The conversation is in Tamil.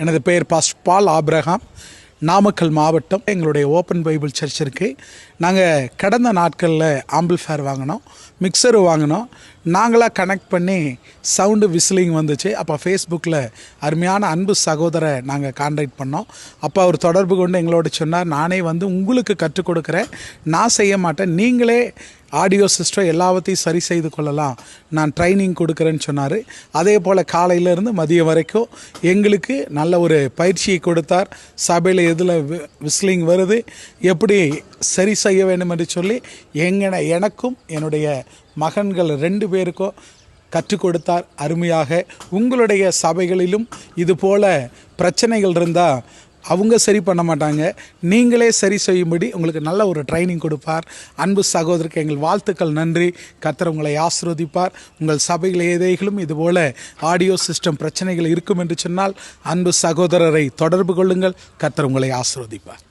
எனது பெயர் பாஸ்டர் பால் ஆபிரகாம். நாமக்கல் மாவட்டம். எங்களுடைய ஓப்பன் பைபிள் சர்ச் இருக்குது. நாங்கள் கடந்த நாட்களில் ஆம்பிள்ஃபேர் வாங்கினோம், மிக்சரு வாங்கினோம். நாங்களாக கனெக்ட் பண்ணி சவுண்டு விசிலிங் வந்துச்சு. அப்போ ஃபேஸ்புக்கில் அருமையான அன்பு சகோதரை நாங்கள் கான்டாக்ட் பண்ணோம். அப்போ அவர் தொடர்பு கொண்டு எங்களோட சொன்னார், நானே வந்து உங்களுக்கு கற்றுக் கொடுக்குறேன், நான் செய்ய மாட்டேன், நீங்களே ஆடியோ சிஸ்டம் எல்லாத்தையும் சரி செய்து கொள்ளலாம், நான் ட்ரைனிங் கொடுக்குறேன்னு சொன்னார். அதே போல் காலையிலேருந்து மதியம் வரைக்கும் எங்களுக்கு நல்ல ஒரு பயிற்சியை கொடுத்தார். சபையில் எதில் விசிலிங் வருது, எப்படி சரி செய்ய வேண்டும் என்று சொல்லி எனக்கும் என்னுடைய மகன்கள் 2 பேருக்கும் கற்றுக் கொடுத்தார் அருமையாக. உங்களுடைய சபைகளிலும் இது போல் பிரச்சனைகள் இருந்தால் அவங்க சரி பண்ண மாட்டாங்க, நீங்களே சரி செய்யும்படி உங்களுக்கு நல்ல ஒரு ட்ரைனிங் கொடுப்பார். அன்பு சகோதரருக்கு எங்கள் வாழ்த்துக்கள், நன்றி. கர்த்தர் உங்களை ஆசீர்வதிப்பார். உங்கள் சபைகள் ஏதேனும் இதுபோல் ஆடியோ சிஸ்டம் பிரச்சனைகள் இருக்கும் என்று சொன்னால் அன்பு சகோதரரை தொடர்பு கொள்ளுங்கள். கர்த்தர் உங்களை ஆசீர்வதிப்பார்.